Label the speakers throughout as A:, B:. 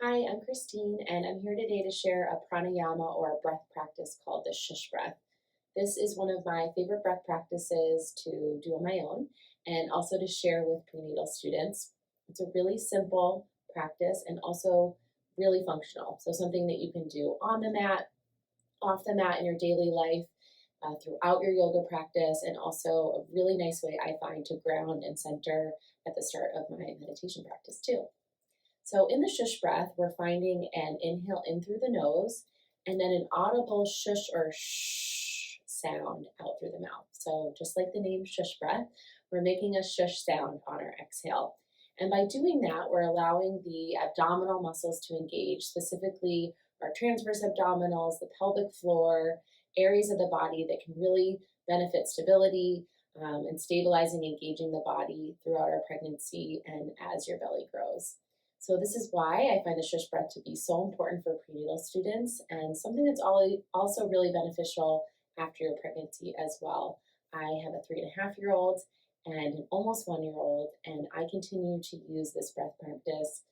A: Hi, I'm Christine, and I'm here today to share a pranayama or a breath practice called the SHHH Breath. This is one of my favorite breath practices to do on my own and also to share with prenatal students. It's a really simple practice and also really functional. So, something that you can do on the mat, off the mat in your daily life, throughout your yoga practice, and also a really nice way I find to ground and center at the start of my meditation practice, too. So in the shush breath, we're finding an inhale in through the nose and then an audible shush or shh sound out through the mouth. So just like the name shush breath, we're making a shush sound on our exhale. And by doing that, we're allowing the abdominal muscles to engage, specifically our transverse abdominals, the pelvic floor, areas of the body that can really benefit stability and stabilizing, engaging the body throughout our pregnancy and as your belly grows. So this is why I find the shush breath to be so important for prenatal students and something that's also really beneficial after your pregnancy as well. I have a 3.5-year-old and an almost 1-year-old, and I continue to use this breath practice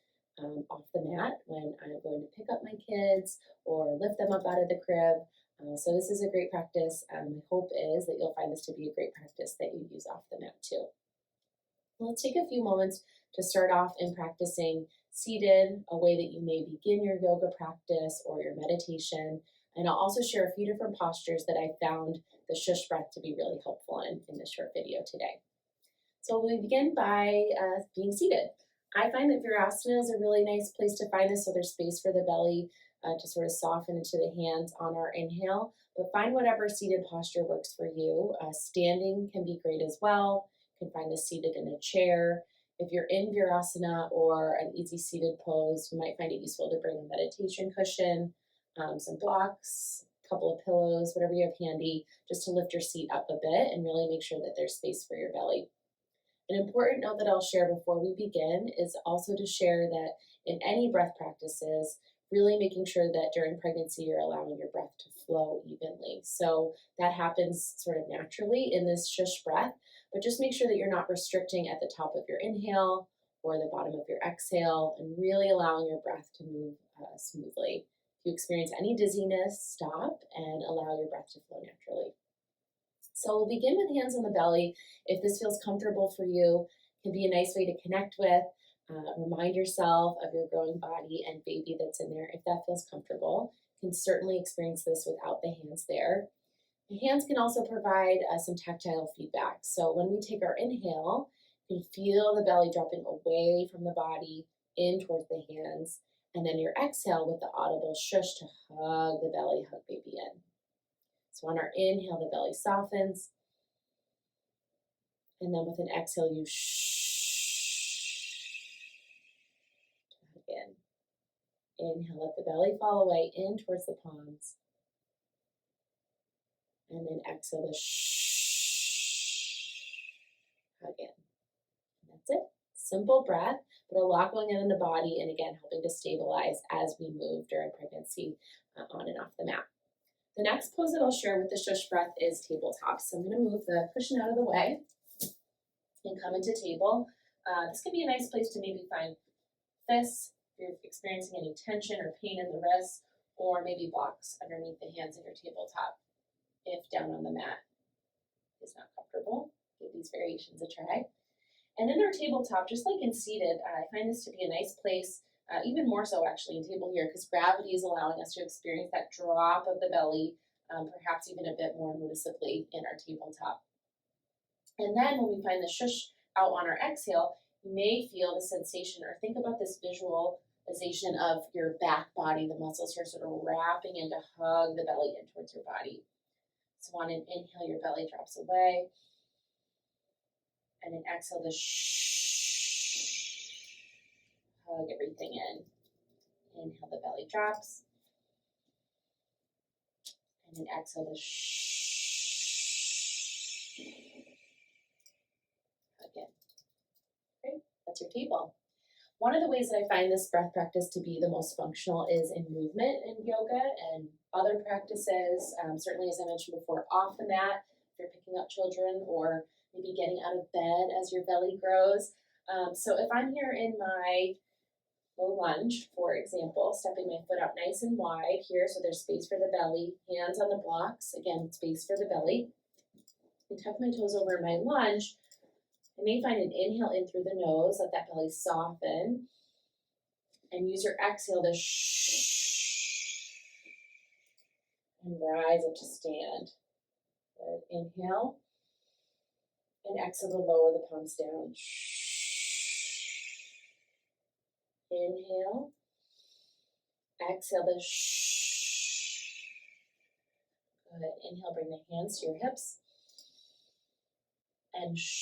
A: off the mat when I'm going to pick up my kids or lift them up out of the crib. So this is a great practice. My hope is that you'll find this to be a great practice that you use off the mat too. Well, let's take a few moments to start off in practicing seated, a way that you may begin your yoga practice or your meditation. And I'll also share a few different postures that I found the shush breath to be really helpful in this short video today. So we begin by being seated. I find that Virasana is a really nice place to find this, so there's space for the belly to sort of soften into the hands on our inhale, but find whatever seated posture works for you. Standing can be great as well. You can find this seated in a chair. If you're in Virasana or an easy seated pose, you might find it useful to bring a meditation cushion, some blocks, a couple of pillows, whatever you have handy, just to lift your seat up a bit and really make sure that there's space for your belly. An important note that I'll share before we begin is also to share that in any breath practices, really making sure that during pregnancy you're allowing your breath to flow evenly. So that happens sort of naturally in this shush breath, but just make sure that you're not restricting at the top of your inhale or the bottom of your exhale and really allowing your breath to move smoothly. If you experience any dizziness, stop and allow your breath to flow naturally. So we'll begin with hands on the belly. If this feels comfortable for you, it can be a nice way to connect with. Remind yourself of your growing body and baby that's in there. If that feels comfortable, you can certainly experience this without the hands there. The hands can also provide some tactile feedback. So when we take our inhale, you can feel the belly dropping away from the body in towards the hands. And then your exhale with the audible shush to hug the belly, hug baby in. So on our inhale, the belly softens. And then with an exhale, you hug in. Inhale, let the belly fall away in towards the palms. And then exhale the hug in. And that's it. Simple breath, but a lot going on in the body, and again, helping to stabilize as we move during pregnancy on and off the mat. The next pose that I'll share with the shush breath is tabletop. So I'm going to move the cushion out of the way and come into table. This can be a nice place to maybe find fists if you're experiencing any tension or pain in the wrists, or maybe blocks underneath the hands in your tabletop if down on the mat is not comfortable. Give these variations a try. And in our tabletop, just like in seated, I find this to be a nice place, even more so actually in table here, because gravity is allowing us to experience that drop of the belly, perhaps even a bit more noticeably in our tabletop. And then when we find the shush out on our exhale, you may feel the sensation or think about this visualization of your back body, the muscles here sort of wrapping in to hug the belly in towards your body. So on an inhale, your belly drops away. And an exhale, the hug everything in. Inhale, the belly drops. And then exhale, the hug in. Great, that's your table. One of the ways that I find this breath practice to be the most functional is in movement in yoga and other practices. Certainly, as I mentioned before, off the mat, if you're picking up children, or maybe getting out of bed as your belly grows. So if I'm here in my low lunge, for example, stepping my foot out nice and wide here so there's space for the belly, hands on the blocks, again, space for the belly. And tuck my toes over in my lunge. I may find an inhale in through the nose, let that belly soften, and use your exhale to and rise up to stand. Good. Inhale, and exhale to lower the palms down. Inhale, exhale to Good. Inhale, bring the hands to your hips, and just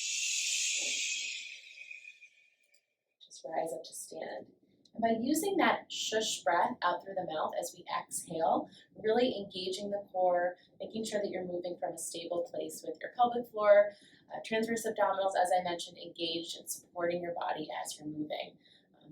A: rise up to stand. And by using that shush breath out through the mouth as we exhale, really engaging the core, making sure that you're moving from a stable place with your pelvic floor, transverse abdominals, as I mentioned, engaged and supporting your body as you're moving.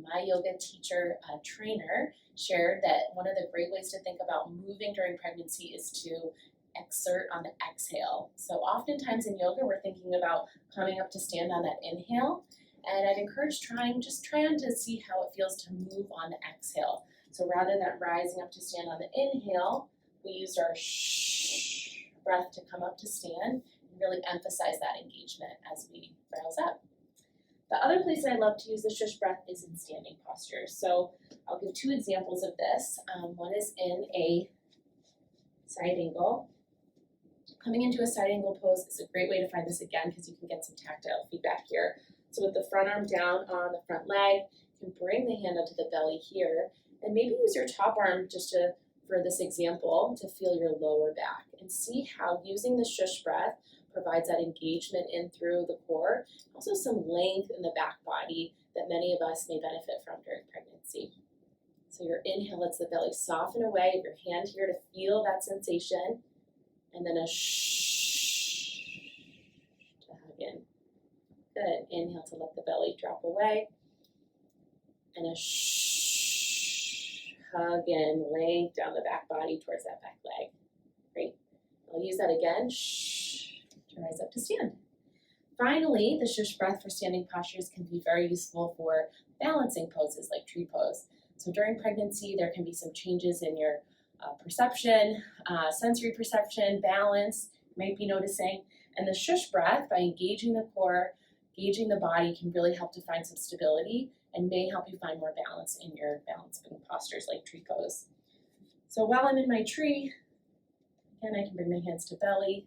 A: My yoga teacher, trainer, shared that one of the great ways to think about moving during pregnancy is to exert on the exhale. So oftentimes in yoga, we're thinking about coming up to stand on that inhale. And I'd encourage try on to see how it feels to move on the exhale. So rather than rising up to stand on the inhale, we used our breath to come up to stand and really emphasize that engagement as we rouse up. The other place that I love to use the shush breath is in standing postures. So I'll give two examples of this. One is in a side angle. Coming into a side angle pose is a great way to find this again because you can get some tactile feedback here. So with the front arm down on the front leg, you can bring the hand up to the belly here, and maybe use your top arm for this example, to feel your lower back and see how using the shush breath provides that engagement in through the core, also some length in the back body that many of us may benefit from during pregnancy. So your inhale lets the belly soften away, your hand here to feel that sensation, and then a to hug in. Good. Inhale to let the belly drop away, and a hug in, length down the back body towards that back leg. Great. I'll use that again. To rise up to stand. Finally, the shush breath for standing postures can be very useful for balancing poses like tree pose. So during pregnancy, there can be some changes in your perception, sensory perception, balance, you might be noticing. And the shush breath, by engaging the core, engaging the body, can really help to find some stability and may help you find more balance in your balancing postures like tree pose. So while I'm in my tree, again, I can bring my hands to belly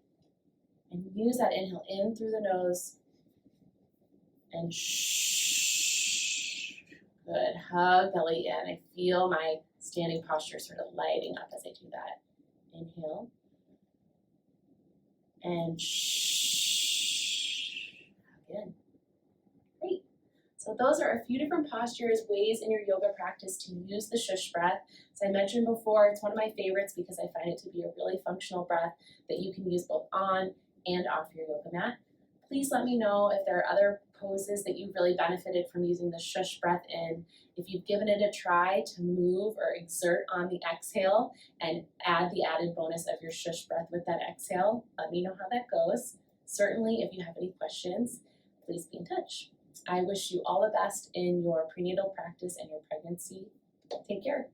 A: and use that inhale in through the nose and good. Hug belly in. I feel my standing posture sort of lighting up as I do that. Inhale and hug in. Great. So those are a few different postures, ways in your yoga practice to use the shush breath. As I mentioned before, it's one of my favorites because I find it to be a really functional breath that you can use both on and off your yoga mat. Please let me know if there are other poses that you've really benefited from using the shush breath in. If you've given it a try to move or exert on the exhale and add the added bonus of your shush breath with that exhale, let me know how that goes. Certainly, if you have any questions, please be in touch. I wish you all the best in your prenatal practice and your pregnancy. Take care.